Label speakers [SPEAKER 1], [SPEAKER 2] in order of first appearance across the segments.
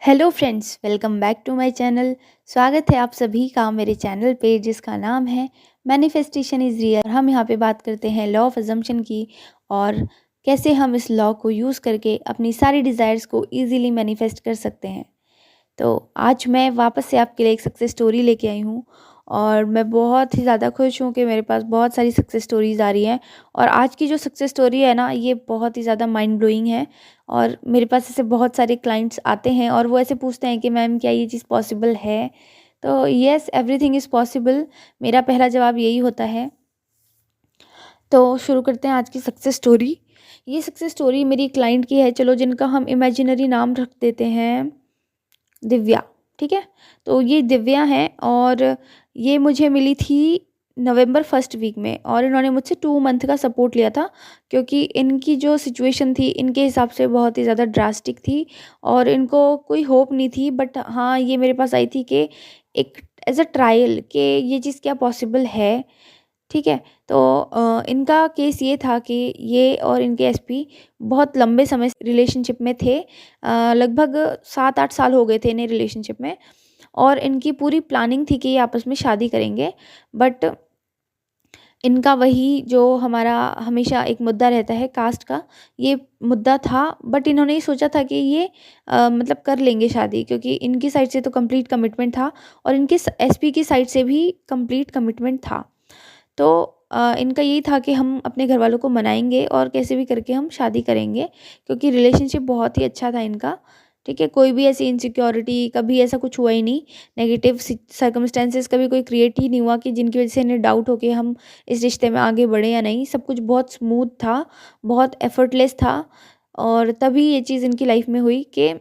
[SPEAKER 1] Hello friends, welcome back to my channel. स्वागत है आप सभी का मेरे चैनल पे जिसका नाम है मैनिफेस्टेशन इज़ रियल। हम यहाँ पे बात करते हैं लॉ ऑफ अजम्पशन की और कैसे हम इस लॉ को यूज़ करके अपनी सारी डिज़ायर्स को इजीली मैनिफेस्ट कर सकते हैं। तो आज मैं वापस से आपके लिए एक सक्सेस स्टोरी लेके आई हूँ और मैं बहुत ही ज़्यादा खुश हूँ कि मेरे पास बहुत सारी सक्सेस स्टोरीज़ आ रही हैं। और आज की जो सक्सेस स्टोरी है ना, ये बहुत ही ज़्यादा माइंड ब्लोइंग है। और मेरे पास ऐसे बहुत सारे क्लाइंट्स आते हैं और वो ऐसे पूछते हैं कि मैम क्या ये चीज़ पॉसिबल है। तो येस, एवरीथिंग इज़ पॉसिबल, मेरा पहला जवाब यही होता है। तो शुरू करते हैं आज की सक्सेस स्टोरी। ये सक्सेस स्टोरी मेरी क्लाइंट की है, चलो, जिनका हम इमेजिनरी नाम रख देते हैं दिव्या। ठीक है, तो ये दिव्या है और ये मुझे मिली थी नवंबर फर्स्ट वीक में और इन्होंने मुझसे 2 मंथ का सपोर्ट लिया था क्योंकि इनकी जो सिचुएशन थी इनके हिसाब से बहुत ही ज़्यादा ड्रास्टिक थी और इनको कोई होप नहीं थी। बट हाँ, ये मेरे पास आई थी कि एक एज अ ट्रायल कि ये चीज़ क्या पॉसिबल है। ठीक है, तो इनका केस ये था कि ये और इनके एसपी बहुत लंबे समय से रिलेशनशिप में थे। लगभग 7-8 साल हो गए थे इन्हें रिलेशनशिप में और इनकी पूरी प्लानिंग थी कि ये आपस में शादी करेंगे। बट इनका वही जो हमारा हमेशा एक मुद्दा रहता है कास्ट का, ये मुद्दा था। बट इन्होंने ये सोचा था कि ये मतलब कर लेंगे शादी क्योंकि इनकी साइड से तो कंप्लीट कमिटमेंट था और इनके एसपी की साइड से भी कंप्लीट कमिटमेंट था। तो इनका यही था कि हम अपने घर वालों को मनाएंगे और कैसे भी करके हम शादी करेंगे क्योंकि रिलेशनशिप बहुत ही अच्छा था इनका। ठीक है, कोई भी ऐसी इनसिक्योरिटी कभी ऐसा कुछ हुआ ही नहीं, नेगेटिव सर्कमस्टेंसेस कभी कोई क्रिएट ही नहीं हुआ कि जिनकी वजह से इन्हें डाउट हो कि हम इस रिश्ते में आगे बढ़े या नहीं। सब कुछ बहुत स्मूथ था, बहुत एफर्टलेस था। और तभी ये चीज़ इनकी लाइफ में हुई कि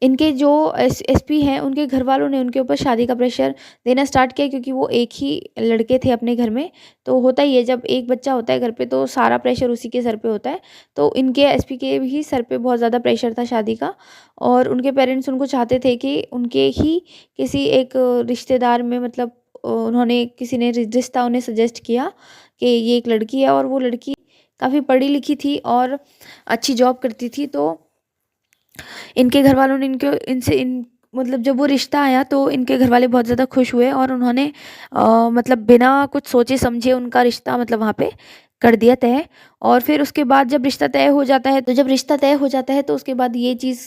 [SPEAKER 1] इनके जो एसपी हैं उनके घर वालों ने उनके ऊपर शादी का प्रेशर देना स्टार्ट किया क्योंकि वो एक ही लड़के थे अपने घर में। तो होता ही है, जब एक बच्चा होता है घर पे तो सारा प्रेशर उसी के सर पे होता है। तो इनके एसपी के भी सर पे बहुत ज़्यादा प्रेशर था शादी का और उनके पेरेंट्स उनको चाहते थे कि उनके ही किसी एक रिश्तेदार में, मतलब उन्होंने किसी ने रिश्ता उन्हें सजेस्ट किया कि ये एक लड़की है और वो लड़की काफ़ी पढ़ी लिखी थी और अच्छी जॉब करती थी। तो इनके घर वालों ने इनके इनसे इन मतलब जब वो रिश्ता आया तो इनके घर वाले बहुत ज़्यादा खुश हुए और उन्होंने मतलब बिना कुछ सोचे समझे उनका रिश्ता मतलब वहाँ पे कर दिया तय। और फिर उसके बाद जब रिश्ता तय हो जाता है, तो जब रिश्ता तय हो जाता है तो उसके बाद ये चीज़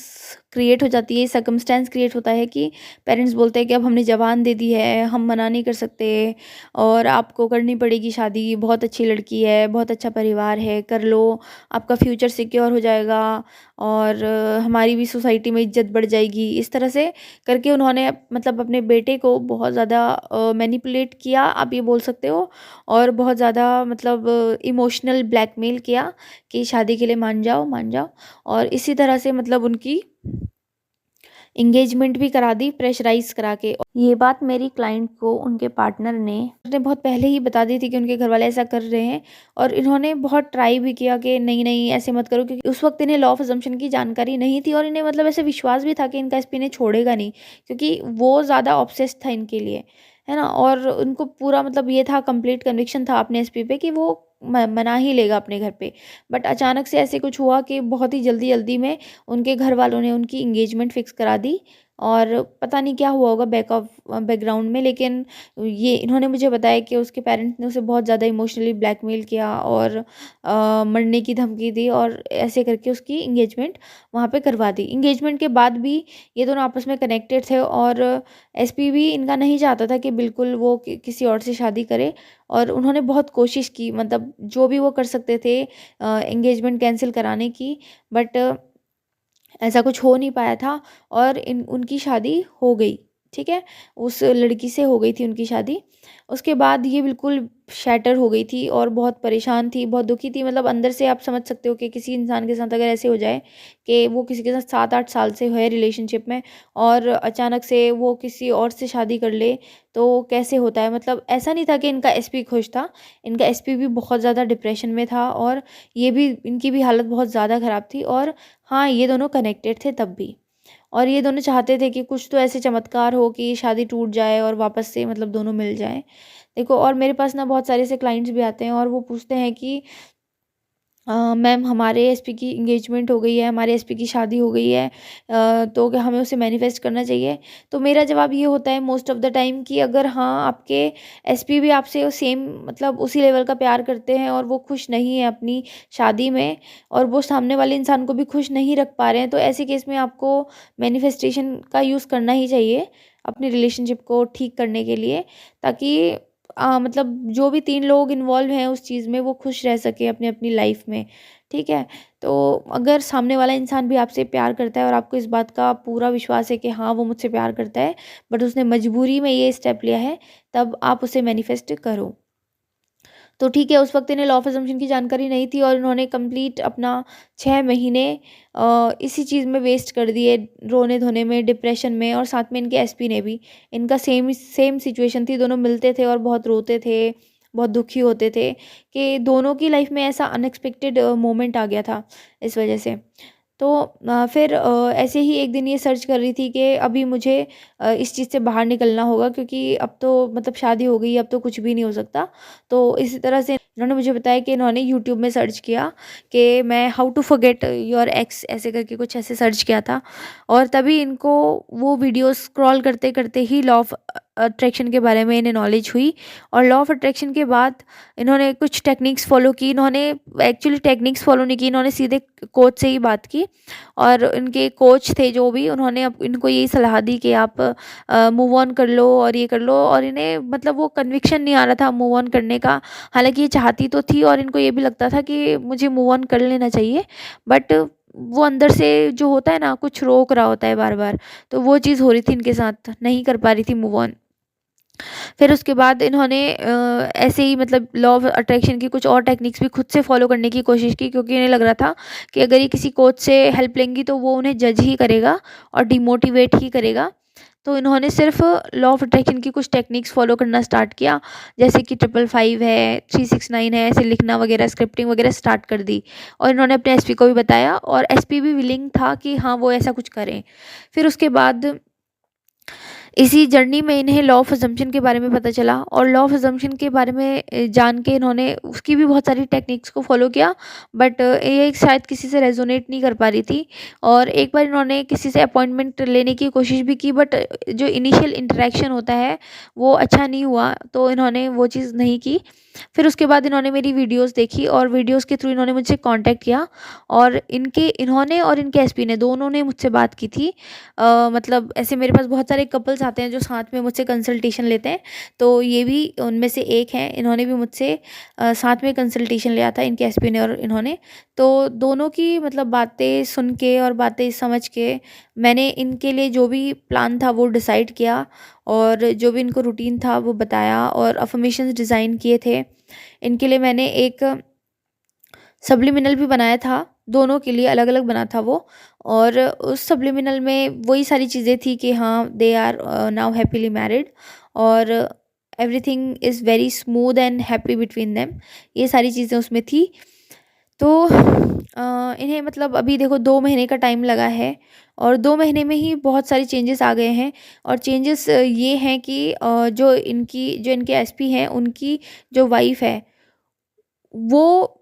[SPEAKER 1] क्रिएट हो जाती है, सर्कमस्टेंस क्रिएट होता है कि पेरेंट्स बोलते हैं कि अब हमने जवान दे दी है, हम मना नहीं कर सकते और आपको करनी पड़ेगी शादी, बहुत अच्छी लड़की है, बहुत अच्छा परिवार है, कर लो, आपका फ्यूचर सिक्योर हो जाएगा और हमारी भी सोसाइटी में इज्जत बढ़ जाएगी। इस तरह से करके उन्होंने मतलब अपने बेटे को बहुत ज़्यादा मैनिपुलेट किया, आप ये बोल सकते हो। और बहुत ज़्यादा मतलब इमोशनल ब्लैकमेल किया कि शादी के लिए मान जाओ, मान जाओ। और इसी तरह से मतलब उनकी इंगेजमेंट भी करा दी प्रेशराइज करा के। ये बात मेरी क्लाइंट को उनके पार्टनर ने बहुत पहले ही बता दी थी कि उनके घर वाले ऐसा कर रहे हैं और इन्होंने बहुत ट्राई भी किया कि नहीं नहीं ऐसे मत करो, क्योंकि उस वक्त इन्हें लॉ ऑफ अजम्पशन की जानकारी नहीं थी और इन्हें मतलब ऐसे विश्वास भी था कि इनका एसपी ने छोड़ेगा नहीं क्योंकि वो ज़्यादा ऑब्सेस्ड था इनके लिए, है ना। और उनको पूरा मतलब ये था, कंप्लीट कन्विक्शन था अपने एसपी पे कि वो मना ही लेगा अपने घर पे। बट अचानक से ऐसे कुछ हुआ कि बहुत ही जल्दी जल्दी में उनके घर वालों ने उनकी इंगेजमेंट फिक्स करा दी। और पता नहीं क्या हुआ होगा बैकग्राउंड में, लेकिन ये इन्होंने मुझे बताया कि उसके पेरेंट्स ने उसे बहुत ज़्यादा इमोशनली ब्लैकमेल किया और मरने की धमकी दी और ऐसे करके उसकी इंगेजमेंट वहाँ पे करवा दी। इंगेजमेंट के बाद भी ये दोनों आपस में कनेक्टेड थे और एसपी भी इनका नहीं चाहता था कि बिल्कुल वो किसी और से शादी करे। और उन्होंने बहुत कोशिश की, मतलब जो भी वो कर सकते थे एंगेजमेंट कैंसिल कराने की। बट ऐसा कुछ हो नहीं पाया था और इन उनकी शादी हो गई। ठीक है, उस लड़की से हो गई थी उनकी शादी। उसके बाद ये बिल्कुल शैटर हो गई थी और बहुत परेशान थी, बहुत दुखी थी। मतलब अंदर से आप समझ सकते हो कि किसी इंसान के साथ अगर ऐसे हो जाए कि वो किसी के साथ 7-8 साल से है रिलेशनशिप में और अचानक से वो किसी और से शादी कर ले तो कैसे होता है। मतलब ऐसा नहीं था कि इनका एसपी खुश था, इनका एसपी भी बहुत ज़्यादा डिप्रेशन में था और ये भी, इनकी भी हालत बहुत ज़्यादा ख़राब थी। और हाँ, ये दोनों कनेक्टेड थे तब भी और ये दोनों चाहते थे कि कुछ तो ऐसे चमत्कार हो कि शादी टूट जाए और वापस से मतलब दोनों मिल जाएं। देखो, और मेरे पास ना बहुत सारे ऐसे क्लाइंट्स भी आते हैं और वो पूछते हैं कि मैम हमारे एसपी की एंगेजमेंट हो गई है, हमारे एसपी की शादी हो गई है, तो क्या हमें उसे मैनिफेस्ट करना चाहिए? तो मेरा जवाब ये होता है मोस्ट ऑफ़ द टाइम कि अगर हाँ, आपके एसपी भी आपसे सेम मतलब उसी लेवल का प्यार करते हैं और वो खुश नहीं है अपनी शादी में और वो सामने वाले इंसान को भी खुश नहीं रख पा रहे हैं, तो ऐसे केस में आपको मैनिफेस्टेशन का यूज़ करना ही चाहिए, अपनी रिलेशनशिप को ठीक करने के लिए, ताकि मतलब जो भी 3 लोग इन्वॉल्व हैं उस चीज़ में वो खुश रह सकें अपनी-अपनी लाइफ़ में, ठीक है? तो अगर सामने वाला इंसान भी आपसे प्यार करता है और आपको इस बात का पूरा विश्वास है कि हाँ, वो मुझसे प्यार करता है, बट उसने मजबूरी में ये स्टेप लिया है, तब आप उसे मैनिफेस्ट करो। तो ठीक है, उस वक़्त इन्हें लॉ ऑफ असम्पशन की जानकारी नहीं थी और इन्होंने कंप्लीट अपना 6 महीने इसी चीज़ में वेस्ट कर दिए, रोने-धोने में, डिप्रेशन में, और साथ में इनके एसपी ने भी। इनका सेम सिचुएशन थी, दोनों मिलते थे और बहुत रोते थे, बहुत दुखी होते थे कि दोनों की लाइफ़ में ऐसा अनएक्सपेक्टेड मोमेंट आ गया था इस वज़ह से। तो फिर ऐसे ही एक दिन ये सर्च कर रही थी कि अभी मुझे इस चीज़ से बाहर निकलना होगा, क्योंकि अब तो मतलब शादी हो गई, अब तो कुछ भी नहीं हो सकता। तो इसी तरह से इन्होंने मुझे बताया कि इन्होंने यूट्यूब में सर्च किया कि मैं how to forget your ex ऐसे करके कुछ ऐसे सर्च किया था, और तभी इनको वो वीडियो स्क्रॉल करते-करते ही लॉ ऑफ अट्रैक्शन के बारे में इन्हें नॉलेज हुई। और लॉ ऑफ अट्रैक्शन के बाद इन्होंने कुछ टेक्निक्स फ़ॉलो की। इन्होंने एक्चुअली टेक्निक्स फ़ॉलो नहीं की, इन्होंने सीधे कोच से ही बात की, और उनके कोच थे जो भी, उन्होंने अब इनको यही सलाह दी कि आप मूव ऑन कर लो और ये कर लो, और इन्हें मतलब वो कन्विक्शन नहीं आ रहा था मूव ऑन करने का। हालाँकि ये चाहती तो थी और इनको ये भी लगता था कि मुझे मूव ऑन कर लेना चाहिए, बट वो अंदर से जो होता है ना, कुछ रोक रहा होता है बार-बार, तो वो चीज़ हो रही थी इनके साथ, नहीं कर पा रही थी मूव ऑन। फिर उसके बाद इन्होंने ऐसे ही मतलब लॉ ऑफ अट्रैक्शन की कुछ और टेक्निक्स भी खुद से फॉलो करने की कोशिश की, क्योंकि इन्हें लग रहा था कि अगर ये किसी कोच से हेल्प लेंगी तो वो उन्हें जज ही करेगा और डिमोटिवेट ही करेगा। तो इन्होंने सिर्फ लॉ ऑफ अट्रैक्शन की कुछ टेक्निक्स फॉलो करना स्टार्ट किया, जैसे कि 555 है, 369 है, ऐसे लिखना वगैरह, स्क्रिप्टिंग वगैरह स्टार्ट कर दी, और इन्होंने अपने एसपी को भी बताया, और एसपी भी विलिंग था कि हाँ, वो ऐसा कुछ करें। फिर उसके बाद इसी जर्नी में इन्हें लॉ ऑफ अजम्पशन के बारे में पता चला, और लॉ ऑफ अजम्पशन के बारे में जान के इन्होंने उसकी भी बहुत सारी टेक्निक्स को फॉलो किया, बट ये शायद किसी से रेजोनेट नहीं कर पा रही थी। और एक बार इन्होंने किसी से अपॉइंटमेंट लेने की कोशिश भी की, बट जो इनिशियल इंटरेक्शन होता है वो अच्छा नहीं हुआ, तो इन्होंने वो चीज़ नहीं की। फिर उसके बाद इन्होंने मेरी वीडियोस देखी, और वीडियोस के थ्रू इन्होंने मुझसे कांटेक्ट किया, और इन्होंने और इनके एसपी ने, दोनों ने मुझसे बात की थी। मतलब ऐसे मेरे पास बहुत सारे कपल्स आते हैं जो साथ में मुझसे कंसल्टेशन लेते हैं, तो ये भी उनमें से एक हैं। इन्होंने भी मुझसे साथ में कंसल्टेशन लिया था, इनके एसपी ने और इन्होंने। तो दोनों की मतलब बातें सुन के और बातें समझ के मैंने इनके लिए जो भी प्लान था वो डिसाइड किया, और जो भी इनको रूटीन था वो बताया, और अफर्मेशंस डिज़ाइन किए थे। इनके लिए मैंने एक सब्लिमिनल भी बनाया था, दोनों के लिए अलग-अलग बना था वो, और उस सब्लिमिनल में वही सारी चीज़ें थी कि हाँ, they are now happily married, और everything is very smooth and happy between them, ये सारी चीज़ें उसमें थी। तो इन्हें मतलब अभी देखो 2 महीने का टाइम लगा है, और 2 महीने में ही बहुत सारी चेंजेस आ गए हैं, और चेंजेस ये हैं कि जो इनके एसपी हैं, उनकी जो वाइफ़ है, वो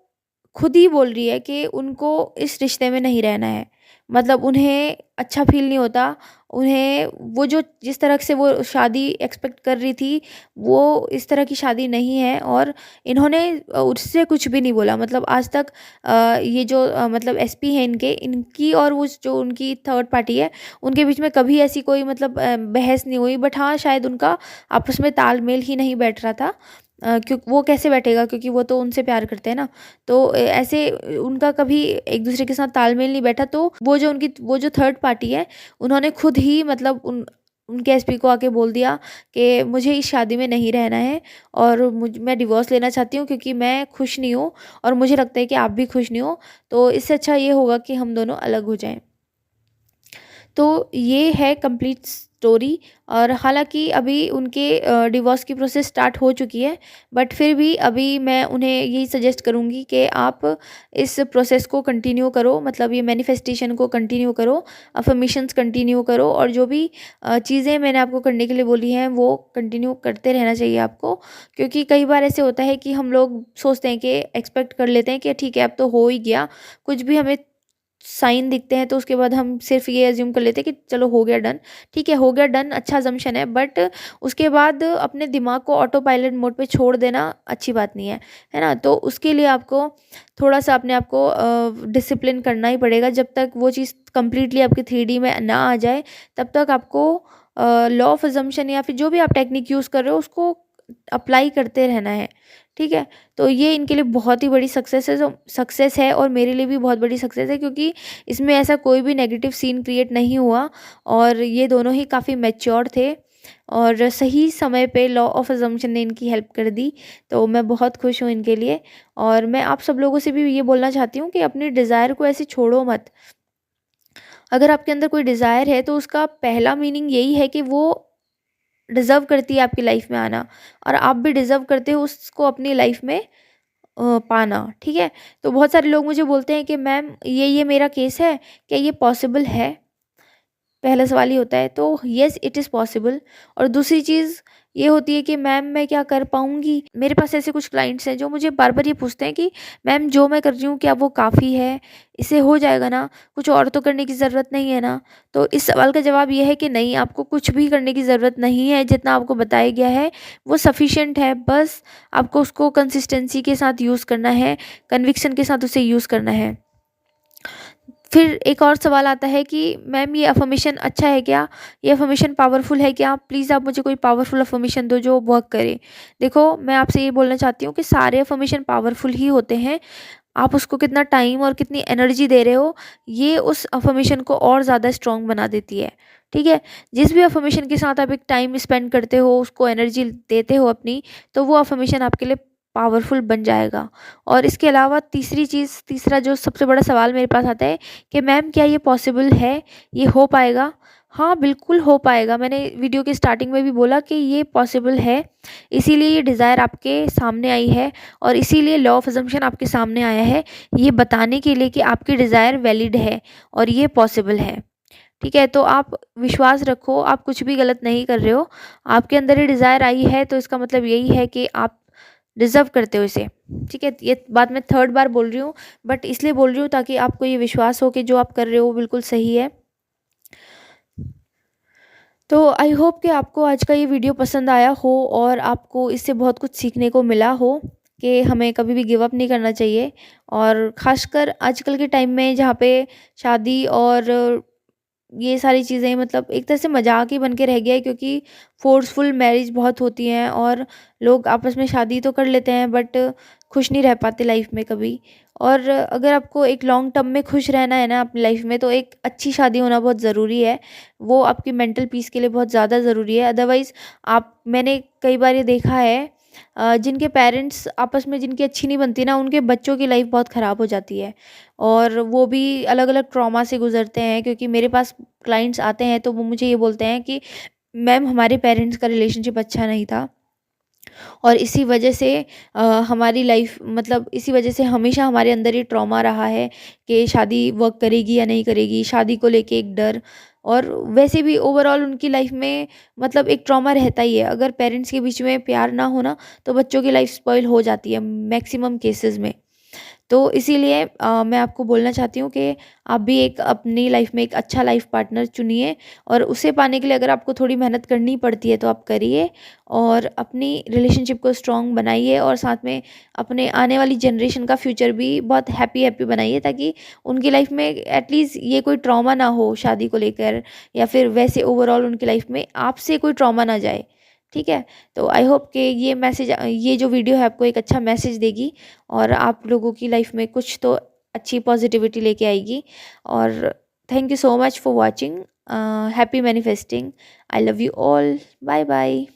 [SPEAKER 1] खुद ही बोल रही है कि उनको इस रिश्ते में नहीं रहना है। मतलब उन्हें अच्छा फ़ील नहीं होता, उन्हें वो जो जिस तरह से वो शादी एक्सपेक्ट कर रही थी, वो इस तरह की शादी नहीं है, और इन्होंने उससे कुछ भी नहीं बोला। मतलब आज तक ये जो मतलब एसपी हैं इनके, इनकी और वो जो उनकी थर्ड पार्टी है, उनके बीच में कभी ऐसी कोई मतलब बहस नहीं हुई। बट हाँ, शायद उनका आपस में तालमेल ही नहीं बैठ रहा था। क्यों वो कैसे बैठेगा, क्योंकि वो तो उनसे प्यार करते हैं ना। तो ऐसे उनका कभी एक दूसरे के साथ तालमेल नहीं बैठा, तो वो जो थर्ड पार्टी है, उन्होंने खुद ही मतलब उनके एसपी को आके बोल दिया कि मुझे इस शादी में नहीं रहना है, और मैं डिवोर्स लेना चाहती हूँ, क्योंकि मैं खुश नहीं हूँ, और मुझे लगता है कि आप भी खुश नहीं हो, तो इससे अच्छा ये होगा कि हम दोनों अलग हो जाएं। तो ये है कंप्लीट स्टोरी। और हालांकि अभी उनके डिवोर्स की प्रोसेस स्टार्ट हो चुकी है, बट फिर भी अभी मैं उन्हें यही सजेस्ट करूँगी कि आप इस प्रोसेस को कंटिन्यू करो, मतलब ये मैनिफेस्टेशन को कंटिन्यू करो, अफर्मेशंस कंटिन्यू करो, और जो भी चीज़ें मैंने आपको करने के लिए बोली हैं वो कंटिन्यू करते रहना चाहिए आपको। क्योंकि कई बार ऐसे होता है कि हम लोग सोचते हैं कि एक्सपेक्ट कर लेते हैं कि ठीक है अब तो हो ही गया, कुछ भी हमें साइन दिखते हैं तो उसके बाद हम सिर्फ ये एज्यूम कर लेते हैं कि चलो हो गया डन। ठीक है, हो गया डन, अच्छा अजम्पशन है, बट उसके बाद अपने दिमाग को ऑटो पायलट मोड पे छोड़ देना अच्छी बात नहीं है ना। तो उसके लिए आपको थोड़ा सा अपने आप को डिसिप्लिन करना ही पड़ेगा। जब तक वो चीज़ कंप्लीटली आपकी 3D में ना आ जाए, तब तक आपको लॉ ऑफ अजम्पशन या फिर जो भी आप टेक्निक यूज़ कर रहे हो उसको अप्लाई करते रहना है। ठीक है, तो ये इनके लिए बहुत ही बड़ी सक्सेस है और मेरे लिए भी बहुत बड़ी सक्सेस है, क्योंकि इसमें ऐसा कोई भी नेगेटिव सीन क्रिएट नहीं हुआ और ये दोनों ही काफ़ी मैच्योर थे और सही समय पे लॉ ऑफ अजम्पशन ने इनकी हेल्प कर दी। तो मैं बहुत खुश हूँ इनके लिए। और मैं आप सब लोगों से भी ये बोलना चाहती हूँ कि अपनी डिज़ायर को ऐसे छोड़ो मत। अगर आपके अंदर कोई डिज़ायर है तो उसका पहला मीनिंग यही है कि वो डिज़र्व करती है आपकी लाइफ में आना, और आप भी डिज़र्व करते हो उसको अपनी लाइफ में पाना। ठीक है, तो बहुत सारे लोग मुझे बोलते हैं कि मैम ये मेरा केस है, क्या ये पॉसिबल है? पहला सवाल ही होता है। तो येस इट इज़ पॉसिबल। और दूसरी चीज़ ये होती है कि मैम मैं क्या कर पाऊँगी? मेरे पास ऐसे कुछ क्लाइंट्स हैं जो मुझे बार बार ये पूछते हैं कि मैम जो मैं कर रही हूँ क्या वो काफ़ी है? इससे हो जाएगा ना? कुछ और तो करने की ज़रूरत नहीं है ना? तो इस सवाल का जवाब ये है कि नहीं, आपको कुछ भी करने की ज़रूरत नहीं है। जितना आपको बताया गया है वो सफिशिएंट है। बस आपको उसको कंसिस्टेंसी के साथ यूज़ करना है, कन्विक्शन के साथ उसे यूज़ करना है। फिर एक और सवाल आता है कि मैम ये अफर्मेशन अच्छा है क्या? ये अफर्मेशन पावरफुल है क्या? प्लीज़ आप मुझे कोई पावरफुल अफर्मेशन दो जो वर्क करे। देखो, मैं आपसे ये बोलना चाहती हूँ कि सारे अफर्मेशन पावरफुल ही होते हैं। आप उसको कितना टाइम और कितनी एनर्जी दे रहे हो, ये उस अफर्मेशन को और ज़्यादा स्ट्रॉन्ग बना देती है। ठीक है? जिस भी अफर्मेशन के साथ आप एक टाइम स्पेंड करते हो, उसको एनर्जी देते हो अपनी, तो वो अफर्मेशन आपके लिए पावरफुल बन जाएगा। और इसके अलावा तीसरा जो सबसे बड़ा सवाल मेरे पास आता है कि मैम क्या ये पॉसिबल है? ये हो पाएगा? हाँ, बिल्कुल हो पाएगा। मैंने वीडियो के स्टार्टिंग में भी बोला कि ये पॉसिबल है, इसीलिए ये डिज़ायर आपके सामने आई है और इसीलिए लॉ ऑफ अजम्पशन आपके सामने आया है, ये बताने के लिए कि आपकी डिज़ायर वैलिड है और ये पॉसिबल है। ठीक है, तो आप विश्वास रखो, आप कुछ भी गलत नहीं कर रहे हो। आपके अंदर ये डिज़ायर आई है तो इसका मतलब यही है कि आप डिज़र्व करते हो इसे। ठीक है, ये बात मैं थर्ड बार बोल रही हूँ, बट इसलिए बोल रही हूँ ताकि आपको ये विश्वास हो कि जो आप कर रहे हो वो बिल्कुल सही है। तो आई होप कि आपको आज का ये वीडियो पसंद आया हो और आपको इससे बहुत कुछ सीखने को मिला हो कि हमें कभी भी गिव अप नहीं करना चाहिए। और ख़ासकर आजकल के टाइम में जहाँ पे शादी और ये सारी चीज़ें मतलब एक तरह से मजाक ही बन के रह गया है, क्योंकि फोर्सफुल मैरिज बहुत होती हैं और लोग आपस में शादी तो कर लेते हैं बट खुश नहीं रह पाते लाइफ में कभी। और अगर आपको एक लॉन्ग टर्म में खुश रहना है ना अपनी लाइफ में, तो एक अच्छी शादी होना बहुत ज़रूरी है। वो आपकी मेंटल पीस के लिए बहुत ज़्यादा ज़रूरी है। अदरवाइज़ मैंने कई बार ये देखा है, जिनके पेरेंट्स आपस में जिनकी अच्छी नहीं बनती ना, उनके बच्चों की लाइफ बहुत ख़राब हो जाती है और वो भी अलग अलग ट्रॉमा से गुजरते हैं। क्योंकि मेरे पास क्लाइंट्स आते हैं तो वो मुझे ये बोलते हैं कि मैम हमारे पेरेंट्स का रिलेशनशिप अच्छा नहीं था और इसी वजह से हमारी लाइफ मतलब इसी वजह से हमेशा हमारे अंदर ये ट्रॉमा रहा है कि शादी वर्क करेगी या नहीं करेगी, शादी को लेके एक डर। और वैसे भी ओवरऑल उनकी लाइफ में मतलब एक ट्रॉमा रहता ही है। अगर पेरेंट्स के बीच में प्यार ना होना तो बच्चों की लाइफ स्पॉइल हो जाती है मैक्सिमम केसेस में। तो इसीलिए मैं आपको बोलना चाहती हूँ कि आप भी एक अपनी लाइफ में एक अच्छा लाइफ पार्टनर चुनिए और उसे पाने के लिए अगर आपको थोड़ी मेहनत करनी पड़ती है तो आप करिए और अपनी रिलेशनशिप को स्ट्रॉन्ग बनाइए और साथ में अपने आने वाली जनरेशन का फ्यूचर भी बहुत हैप्पी हैप्पी बनाइए, ताकि उनकी लाइफ में एटलीस्ट ये कोई ट्रॉमा ना हो शादी को लेकर, या फिर वैसे ओवरऑल उनकी लाइफ में आपसे कोई ट्रॉमा ना जाए। ठीक है, तो आई होप कि ये जो वीडियो है आपको एक अच्छा मैसेज देगी और आप लोगों की लाइफ में कुछ तो अच्छी पॉजिटिविटी लेके आएगी। और thank you so much for watching. Happy manifesting. I love you all. Bye bye.